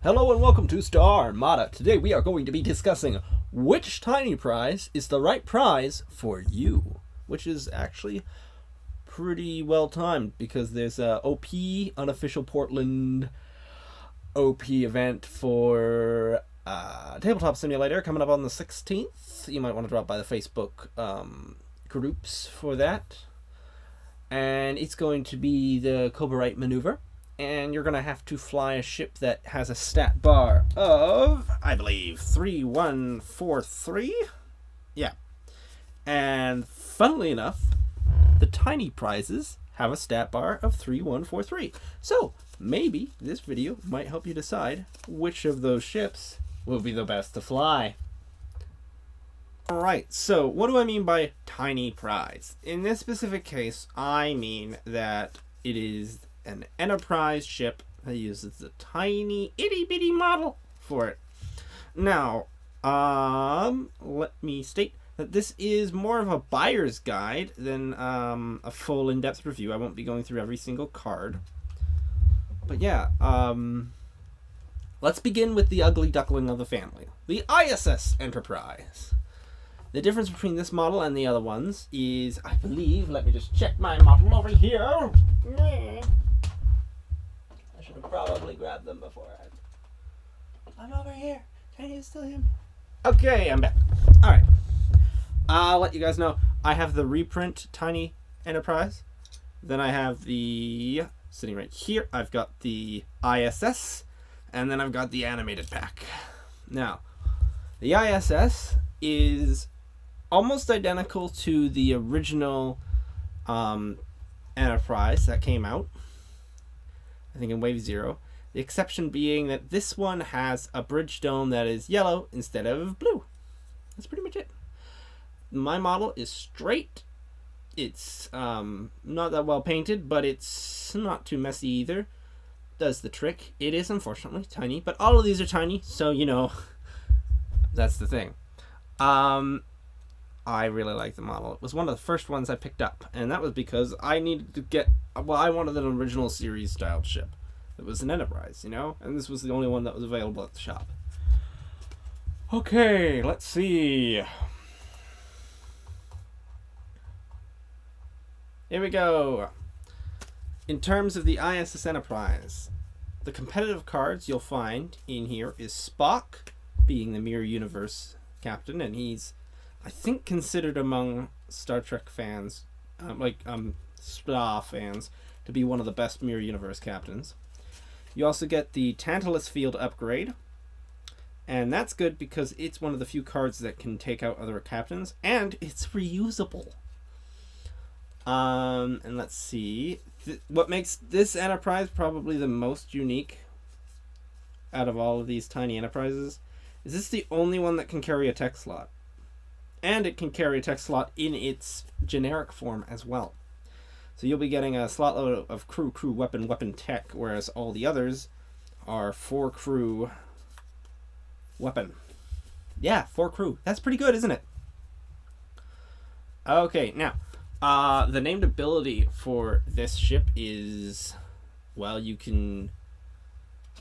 Hello and welcome to Starsmadas. Today we are going to be discussing which Tinieprise is the right prize for you, which is actually pretty well timed because there's a OP unofficial Portland OP event for Tabletop Simulator coming up on the 16th. You might want to drop by the Facebook groups for that. And it's going to be the Cobarite maneuver. And you're going to have to fly a ship that has a stat bar of, I believe, 3143. Yeah. And funnily enough, the tiny prizes have a stat bar of 3143. So maybe this video might help you decide which of those ships will be the best to fly. Alright, so what do I mean by tiny prize? In this specific case, I mean that it is an Enterprise ship that uses a tiny itty bitty model for it. Now, let me state that this is more of a buyer's guide than a full in-depth review. I won't be going through every single card. But yeah, let's begin with the ugly duckling of the family, the ISS Enterprise. The difference between this model and the other ones is, I believe, let me just check my model over here. I should have probably grabbed them beforehand. I'm over here. Can you still hear me? Okay, I'm back. Alright. I'll let you guys know. I have the reprint Tiny Enterprise. Then I have the, sitting right here, I've got the ISS. And then I've got the animated pack. Now, the ISS is almost identical to the original Enterprise that came out, I think in Wave 0. The exception being that this one has a bridge dome that is yellow instead of blue. That's pretty much it. My model is straight. It's not that well painted, but it's not too messy either. Does the trick. It is unfortunately tiny, but all of these are tiny, so you know, that's the thing. I really like the model. It was one of the first ones I picked up, and that was because I needed to get, well, I wanted an original series styled ship. It was an Enterprise, you know, and this was the only one that was available at the shop. Okay, let's see. Here we go. In terms of the ISS Enterprise, the competitive cards you'll find in here is Spock, being the Mirror Universe captain, and he's, I think, considered among Star Trek fans, Star fans, to be one of the best Mirror Universe captains. You also get the Tantalus Field upgrade, and that's good because it's one of the few cards that can take out other captains, and it's reusable. And let's see, what makes this Enterprise probably the most unique out of all of these tiny Enterprises is this the only one that can carry a tech slot. And it can carry a tech slot in its generic form as well. So you'll be getting a slot load of crew, weapon, tech, whereas all the others are 4 crew, weapon. Yeah, 4 crew. That's pretty good, isn't it? Okay, now, the named ability for this ship is, well, you can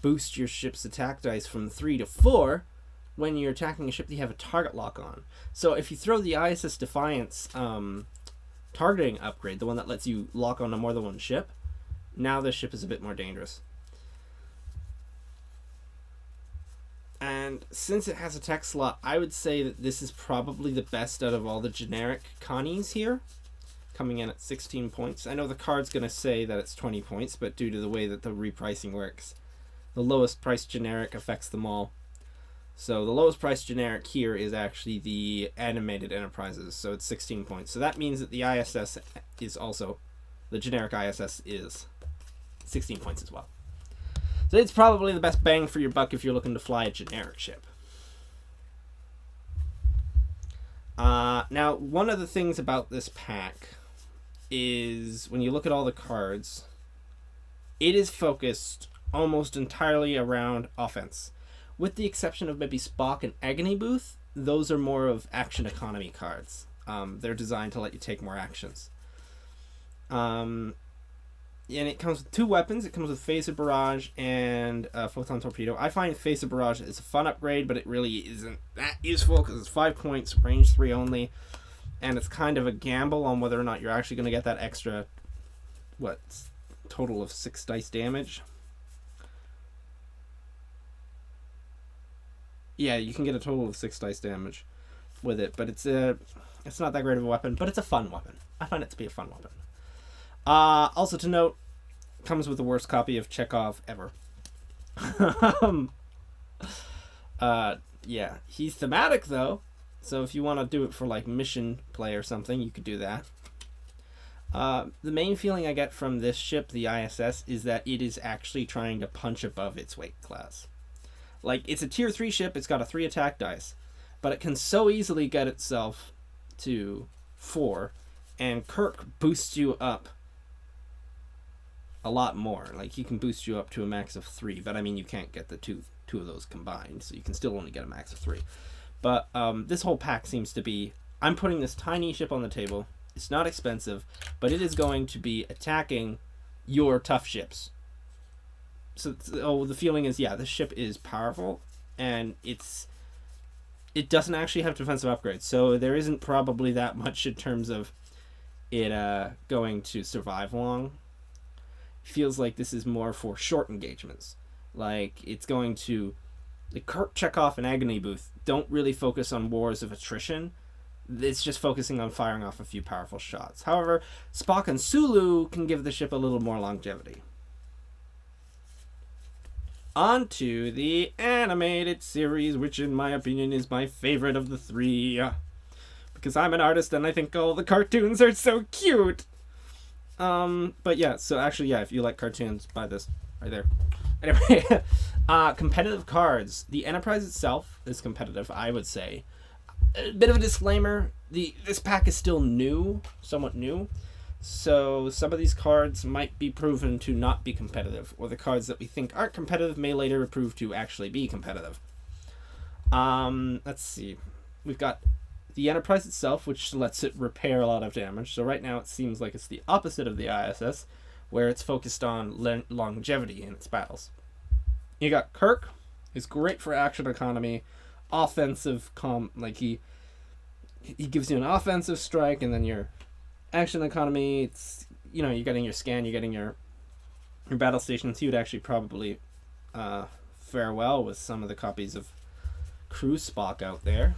boost your ship's attack dice from 3 to 4 when you're attacking a ship that you have a target lock on. So if you throw the ISS Defiance targeting upgrade, the one that lets you lock onto more than one ship, now this ship is a bit more dangerous. And since it has a tech slot, I would say that this is probably the best out of all the generic Connies here, coming in at 16 points. I know the card's going to say that it's 20 points, but due to the way that the repricing works, the lowest price generic affects them all. So the lowest price generic here is actually the animated Enterprises, so it's 16 points. So that means that the ISS is also, the generic ISS is 16 points as well. So it's probably the best bang for your buck if you're looking to fly a generic ship. Now, one of the things about this pack is when you look at all the cards, it is focused almost entirely around offense. With the exception of maybe Spock and Agony Booth, those are more of action economy cards. They're designed to let you take more actions. and it comes with 2 weapons. It comes with Phaser Barrage and Photon Torpedo. I find Phaser Barrage is a fun upgrade, but it really isn't that useful because it's 5 points, range 3 only, and it's kind of a gamble on whether or not you're actually going to get that extra, total of 6 dice damage. Yeah, you can get a total of 6 dice damage with it, but it's not that great of a weapon, but it's a fun weapon. I find it to be a fun weapon. Also to note, comes with the worst copy of Chekhov ever. Yeah, he's thematic though, so if you want to do it for like mission play or something, you could do that. The main feeling I get from this ship, the ISS, is that it is actually trying to punch above its weight class. Like, it's a tier 3 ship, it's got a 3 attack dice, but it can so easily get itself to 4, and Kirk boosts you up a lot more. Like, he can boost you up to a max of 3, but I mean, you can't get the two of those combined, so you can still only get a max of 3. But this whole pack seems to be, I'm putting this tiny ship on the table. It's not expensive, but it is going to be attacking your tough ships. So the feeling is, yeah, this ship is powerful, and it doesn't actually have defensive upgrades, so there isn't probably that much in terms of it going to survive long. Feels like this is more for short engagements. Like, it's going to... The Kirk, Chekhov, and Agony Booth don't really focus on wars of attrition. It's just focusing on firing off a few powerful shots. However, Spock and Sulu can give the ship a little more longevity. On to the animated series, which in my opinion is my favorite of the 3. Because I'm an artist and I think all the cartoons are so cute. But yeah, so actually, yeah, if you like cartoons, buy this right there. Anyway, competitive cards. The Enterprise itself is competitive, I would say. A bit of a disclaimer, this pack is still new, somewhat new. So some of these cards might be proven to not be competitive, or the cards that we think aren't competitive may later prove to actually be competitive. Let's see. We've got the Enterprise itself, which lets it repair a lot of damage. So right now it seems like it's the opposite of the ISS, where it's focused on longevity in its battles. You got Kirk, who's great for action economy, offensive he gives you an offensive strike, and then your action economy, it's, you're getting your scan, you're getting your battle stations. He would actually probably fare well with some of the copies of Crew Spock out there.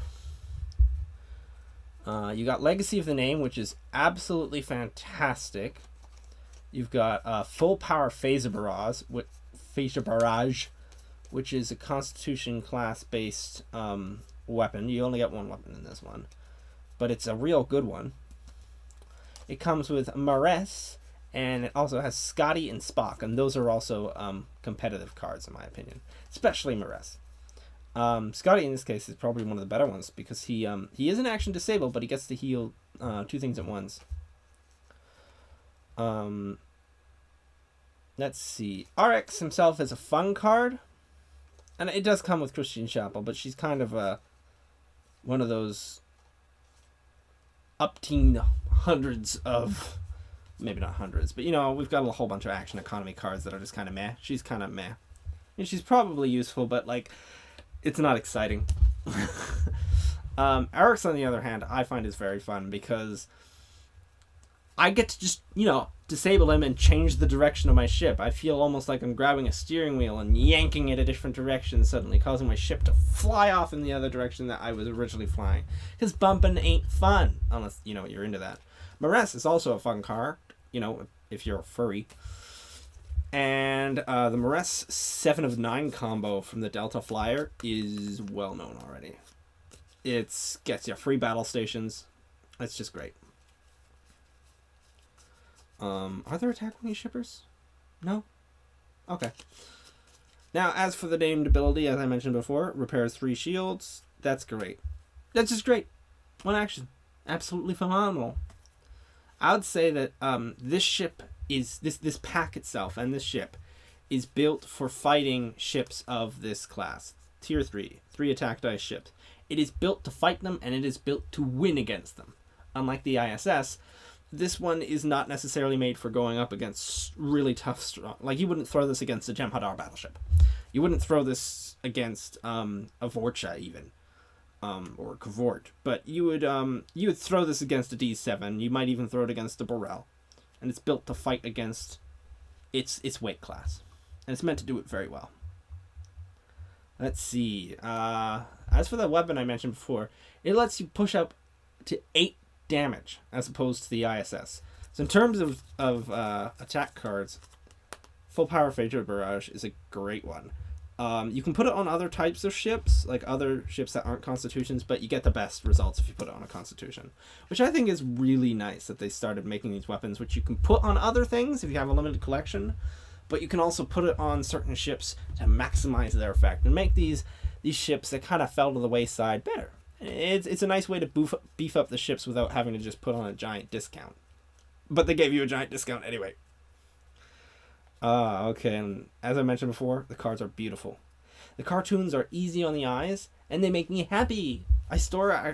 You got Legacy of the Name, which is absolutely fantastic. You've got Full Power Phaser Barrage, which is a Constitution class based weapon. You only get one weapon in this one, but it's a real good one. It comes with Maress, and it also has Scotty and Spock, and those are also competitive cards in my opinion, especially Maress. Scotty in this case is probably one of the better ones because he isn't action disabled, but he gets to heal 2 things at once. Let's see. RX himself is a fun card, and it does come with Christine Chapel, but she's kind of one of those up-teen hundreds of, maybe not hundreds, but we've got a whole bunch of action economy cards that are just kind of meh. She's kind of meh, and she's probably useful, but like, it's not exciting. Eric's, on the other hand, I find is very fun because I get to just disable him and change the direction of my ship. I feel almost like I'm grabbing a steering wheel and yanking it a different direction, suddenly causing my ship to fly off in the other direction that I was originally flying. Because bumping ain't fun unless you're into that. Maress is also a fun card, if you're a furry. And the Maress 7 of 9 combo from the Delta Flyer is well known already. It gets you free battle stations. It's just great. Are there attack wing shippers? No? Okay. Now, as for the named ability, as I mentioned before, it repairs 3 shields. That's great. That's just great. 1 action. Absolutely phenomenal. I would say that this ship is, this pack itself and this ship is built for fighting ships of this class. Tier 3 attack dice ships. It is built to fight them, and it is built to win against them. Unlike the ISS, this one is not necessarily made for going up against really tough, strong. Like, you wouldn't throw this against a Jem'Hadar battleship. You wouldn't throw this against a Vorcha even, or Kavort. But you would throw this against a D7. You might even throw it against a Borel, and it's built to fight against its weight class, and it's meant to do it very well. Let's see. As for the weapon I mentioned before, it lets you push up to 8 damage as opposed to the ISS. So in terms of attack cards, Full Power Phaedra Barrage is a great one. You can put it on other types of ships, like other ships that aren't Constitutions, but you get the best results if you put it on a Constitution, which I think is really nice that they started making these weapons, which you can put on other things if you have a limited collection, but you can also put it on certain ships to maximize their effect and make these ships that kind of fell to the wayside better. It's a nice way to beef up the ships without having to just put on a giant discount. But they gave you a giant discount anyway. Okay, and as I mentioned before, the cards are beautiful. The cartoons are easy on the eyes, and they make me happy. I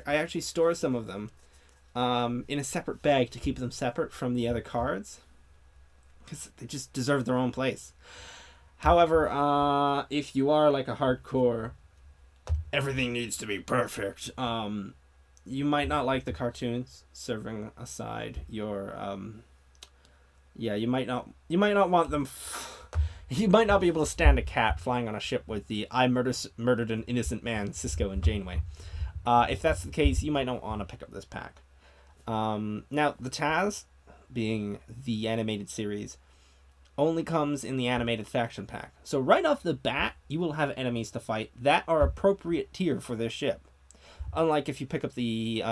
actually store some of them in a separate bag to keep them separate from the other cards, because they just deserve their own place. However, if you are like a hardcore, everything needs to be perfect, you might not like the cartoons. Serving aside your you might not want them. You might not be able to stand a cat flying on a ship with the "I murdered an innocent man" Cisco and Janeway. If that's the case, you might not want to pick up this pack. Now the Taz, being the animated series, only comes in the animated faction pack. So right off the bat, you will have enemies to fight that are appropriate tier for this ship. Unlike if you pick up the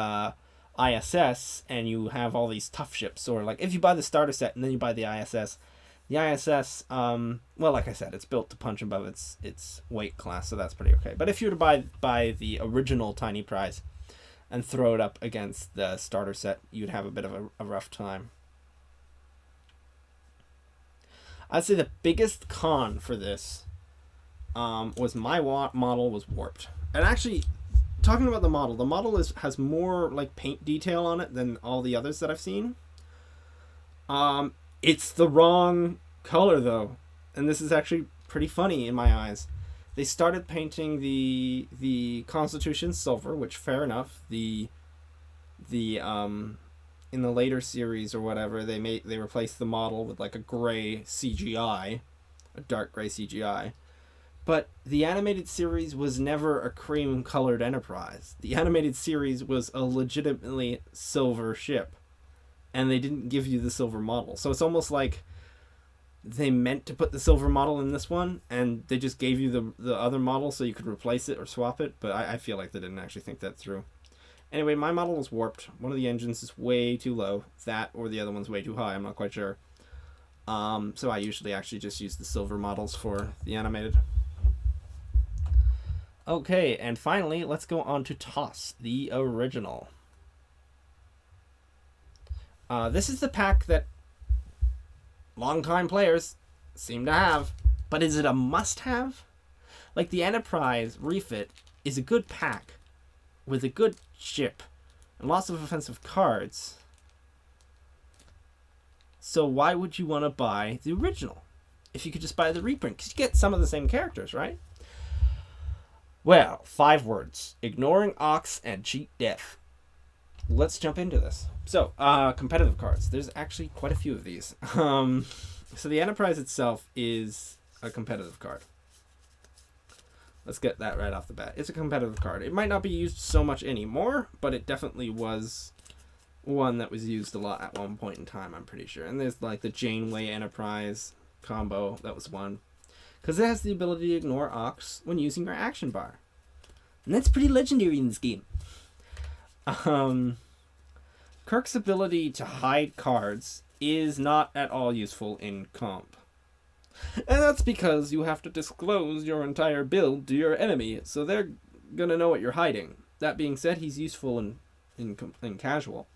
ISS and you have all these tough ships, or like if you buy the starter set and then you buy the ISS. The ISS, well, like I said, it's built to punch above its weight class, so that's pretty okay. But if you were to buy the original Tinieprise and throw it up against the starter set, you'd have a bit of a rough time. I'd say the biggest con for this was my model was warped. And actually, talking about the model has more like paint detail on it than all the others that I've seen. It's the wrong color though, and this is actually pretty funny in my eyes. They started painting the Constitution silver, which fair enough. The in the later series or whatever, they replaced the model with like a gray CGI, a dark gray CGI. But the animated series was never a cream colored Enterprise. The animated series was a legitimately silver ship, and they didn't give you the silver model. So it's almost like they meant to put the silver model in this one, and they just gave you the other model so you could replace it or swap it. But I feel like they didn't actually think that through. Anyway, my model was warped. One of the engines is way too low. That or the other one's way too high. I'm not quite sure. So I usually actually just use the silver models for the animated. Okay, and finally, let's go on to TOS, the original. This is the pack that longtime players seem to have, but is it a must-have? Like, the Enterprise refit is a good pack with a good ship and lots of offensive cards. So why would you want to buy the original if you could just buy the reprint? Because you get some of the same characters, right? Well, 5 words. Ignoring Ox and cheat death. Let's jump into this. So, competitive cards. There's actually quite a few of these. So the Enterprise itself is a competitive card. Let's get that right off the bat. It's a competitive card. It might not be used so much anymore, but it definitely was one that was used a lot at one point in time, I'm pretty sure. And there's like the Janeway Enterprise combo. That was one. Because it has the ability to ignore Ox when using your action bar. And that's pretty legendary in this game. Kirk's ability to hide cards is not at all useful in comp. And that's because you have to disclose your entire build to your enemy, so they're gonna know what you're hiding. That being said, he's useful in casual.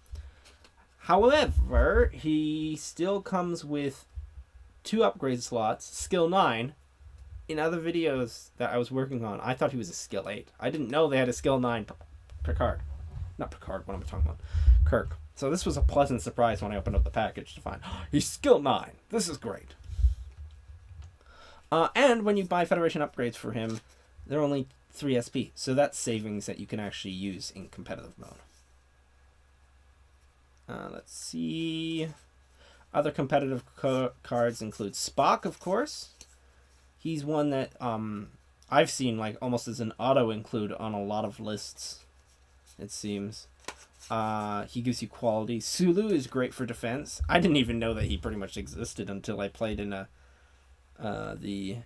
However, he still comes with 2 upgrade slots, skill 9. In other videos that I was working on, I thought he was a skill 8. I didn't know they had a skill 9 Picard. Not Picard, what am I talking about? Kirk. So this was a pleasant surprise when I opened up the package to find, he's skill 9. This is great. And when you buy Federation upgrades for him, they're only 3 SP. So that's savings that you can actually use in competitive mode. Let's see. Other competitive cards include Spock, of course. He's one that I've seen like almost as an auto include on a lot of lists, it seems. He gives you quality. Sulu is great for defense. I didn't even know that he pretty much existed until I played in the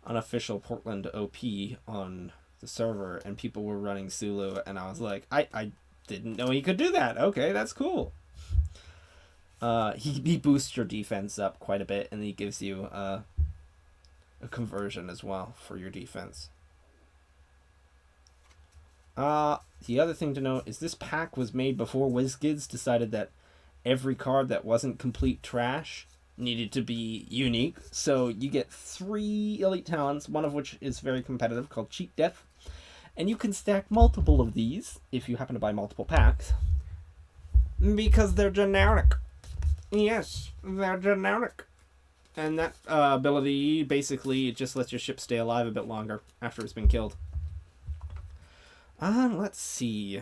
unofficial Portland OP on the server, and people were running Sulu, and I was like, I didn't know he could do that. Okay, that's cool. He boosts your defense up quite a bit, and he gives you a conversion as well for your defense. The other thing to note is this pack was made before WizKids decided that every card that wasn't complete trash needed to be unique. So you get 3 elite talents, one of which is very competitive, called Cheat Death. And you can stack multiple of these if you happen to buy multiple packs, because they're generic. Yes, they're generic. And that ability, basically, it just lets your ship stay alive a bit longer after it's been killed. Let's see.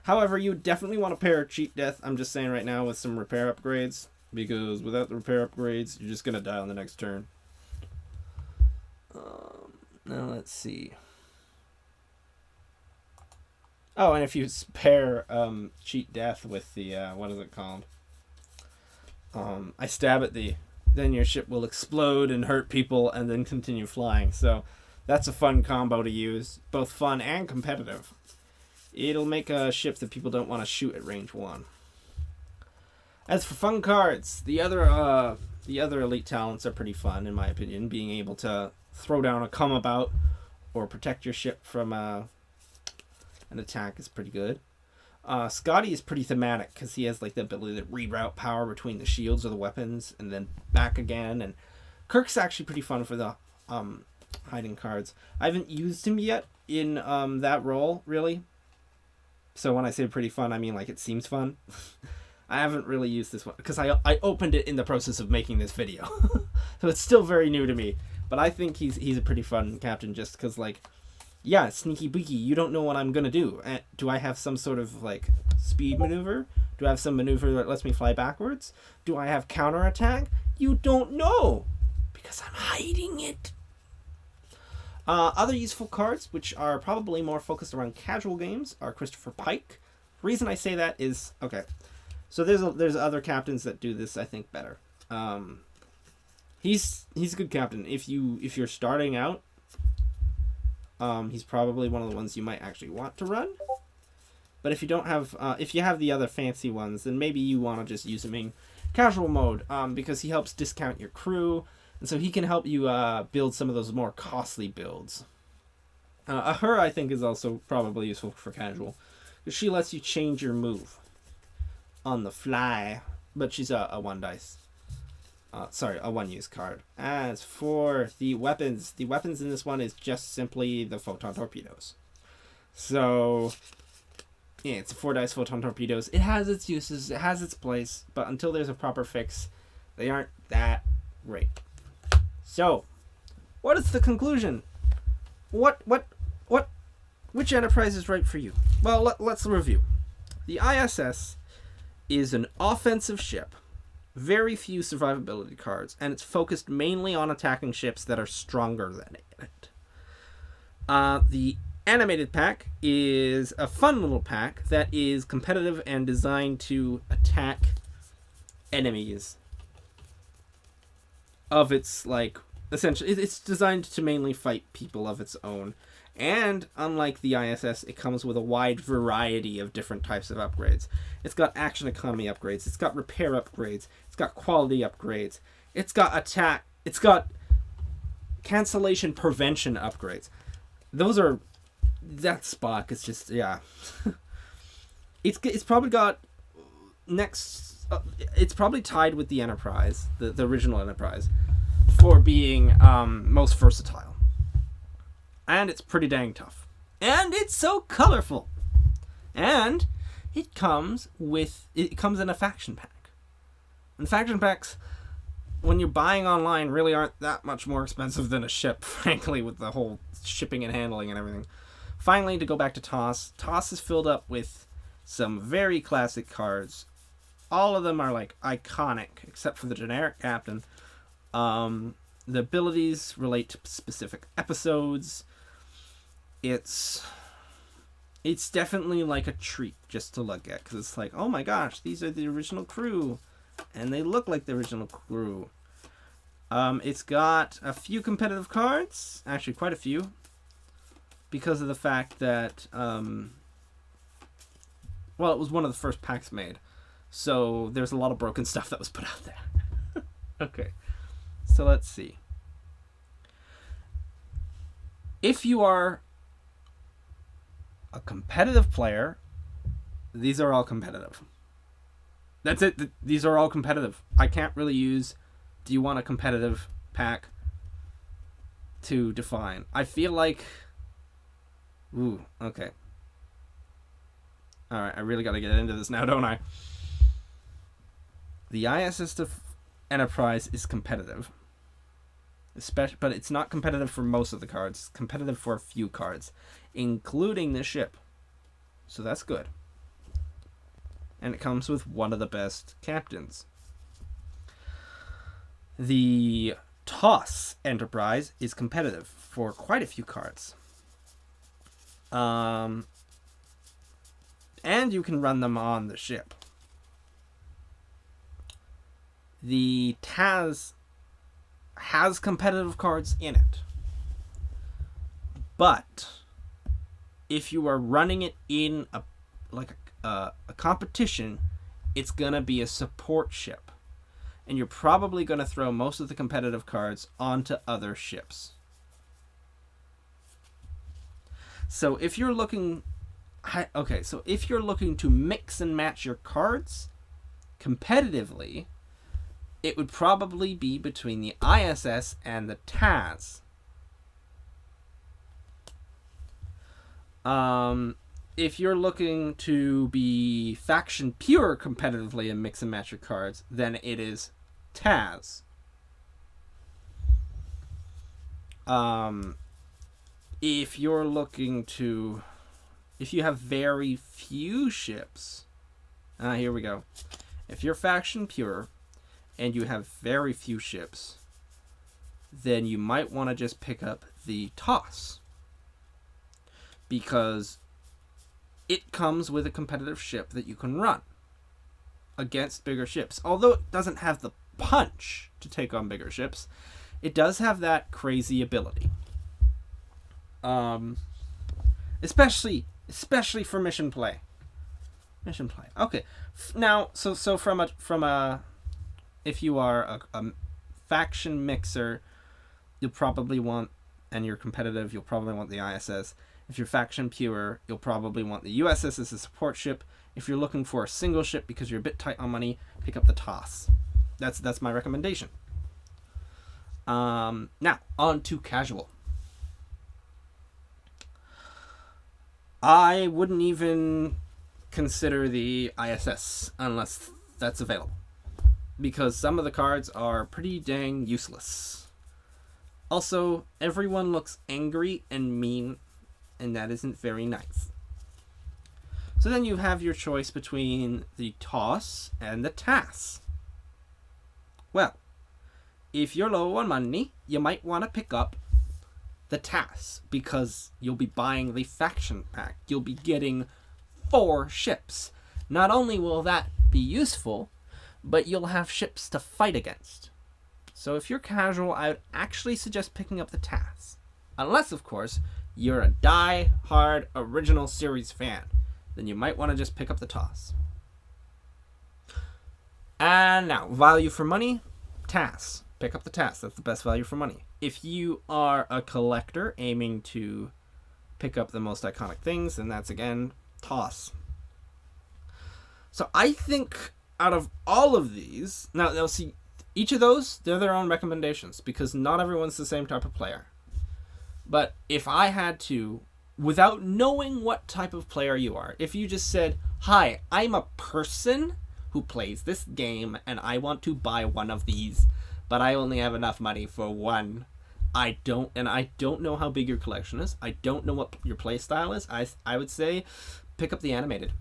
However, you definitely want to pair Cheat Death, I'm just saying right now, with some repair upgrades, because without the repair upgrades, you're just going to die on the next turn. Now, let's see. Oh, and if you pair Cheat Death with the, what is it called? I stab at thee. Then your ship will explode and hurt people and then continue flying. So that's a fun combo to use. Both fun and competitive. It'll make a ship that people don't want to shoot at range 1. As for fun cards, the other elite talents are pretty fun, in my opinion. Being able to throw down a come about or protect your ship from an attack is pretty good. Scotty is pretty thematic because he has like the ability to reroute power between the shields or the weapons and then back again. And Kirk's actually pretty fun for the hiding cards. I haven't used him yet in that role, really. So when I say pretty fun, I mean like it seems fun. I haven't really used this one because I opened it in the process of making this video. So it's still very new to me. But I think he's a pretty fun captain just because, like, yeah, sneaky beaky, you don't know what I'm going to do. Do I have some sort of, like, speed maneuver? Do I have some maneuver that lets me fly backwards? Do I have counterattack? You don't know, because I'm hiding it. Other useful cards, which are probably more focused around casual games, are Christopher Pike. Reason I say that is, okay, so there's other captains that do this, I think, better. He's a good captain. If you're starting out, he's probably one of the ones you might actually want to run. But if you don't have, if you have the other fancy ones, then maybe you want to just use him in casual mode, because he helps discount your crew, and so he can help you build some of those more costly builds. Her, I think, is also probably useful for casual, because she lets you change your move on the fly, but she's a 1-dice. Sorry, a 1-use card. As for the weapons in this one is just simply the photon torpedoes. So, yeah, it's a 4-dice photon torpedoes. It has its uses, it has its place, but until there's a proper fix, they aren't that great. So, what is the conclusion? Which Enterprise is right for you? Well, let's review. The ISS is an offensive ship. Very few survivability cards, and it's focused mainly on attacking ships that are stronger than it. The animated pack is a fun little pack that is competitive and designed to attack enemies of its, like, essentially, it's designed to mainly fight people of its own. And unlike the ISS, it comes with a wide variety of different types of upgrades. It's got action economy upgrades, it's got repair upgrades, it's got quality upgrades, it's got attack, it's got cancellation prevention upgrades. That Spock is just, yeah. It's probably got next, it's probably tied with the Enterprise, the original Enterprise, for being most versatile. And it's pretty dang tough. And it's so colorful. And it comes in a faction pack. And faction packs, when you're buying online, really aren't that much more expensive than a ship, frankly, with the whole shipping and handling and everything. Finally, to go back to TOS, TOS is filled up with some very classic cards. All of them are like iconic, except for the generic captain. The abilities relate to specific episodes. It's definitely like a treat just to look at, because it's like, oh my gosh, these are the original crew, and they look like the original crew. It's got a few competitive cards, actually quite a few, because of the fact that, well, it was one of the first packs made, so there's a lot of broken stuff that was put out there. Okay, so let's see. If you are a competitive player, these are all competitive. That's it. These are all competitive. I can't really use, do you want a competitive pack, to define. I feel like, ooh, okay. Alright, I really gotta get into this now, don't I? The ISS Enterprise is competitive. But it's not competitive for most of the cards. It's competitive for a few cards, including the ship. So that's good. And it comes with one of the best captains. The TOS Enterprise is competitive for quite a few cards. And you can run them on the ship. The TAS has competitive cards in it. But if you are running it in a competition, it's going to be a support ship. And you're probably going to throw most of the competitive cards onto other ships. So if you're looking to mix and match your cards competitively, it would probably be between the ISS and the TAS. If you're looking to be faction pure competitively and mix and match your cards, then it is TAS. If you're looking to, if you have very few ships, here we go. If you're faction pure and you have very few ships, then you might want to just pick up the TOS, because it comes with a competitive ship that you can run against bigger ships. Although it doesn't have the punch to take on bigger ships, it does have that crazy ability. Especially for mission play. Okay. Now, so from a if you are a faction mixer, you'll probably want, and you're competitive, you'll probably want the ISS. If you're faction pure, you'll probably want the USS as a support ship. If you're looking for a single ship because you're a bit tight on money, pick up the TOS. That's my recommendation. Now, on to casual. I wouldn't even consider the ISS unless that's available, because some of the cards are pretty dang useless. Also, everyone looks angry and mean, and that isn't very nice. So then you have your choice between the TOS and the TAS. Well, if you're low on money, you might want to pick up the TAS, because you'll be buying the faction pack. You'll be getting 4 ships. Not only will that be useful, but you'll have ships to fight against. So if you're casual, I would actually suggest picking up the TAS. Unless, of course, you're a die-hard original series fan. Then you might want to just pick up the TOS. And now, value for money, TAS. Pick up the TAS. That's the best value for money. If you are a collector aiming to pick up the most iconic things, then that's, again, TOS. So I think out of all of these, now see, each of those, they're their own recommendations, because not everyone's the same type of player. But if I had to, without knowing what type of player you are, if you just said, Hi, I'm a person who plays this game and I want to buy one of these, but I only have enough money for one. I don't know how big your collection is. I don't know what your play style is. I would say pick up the animated.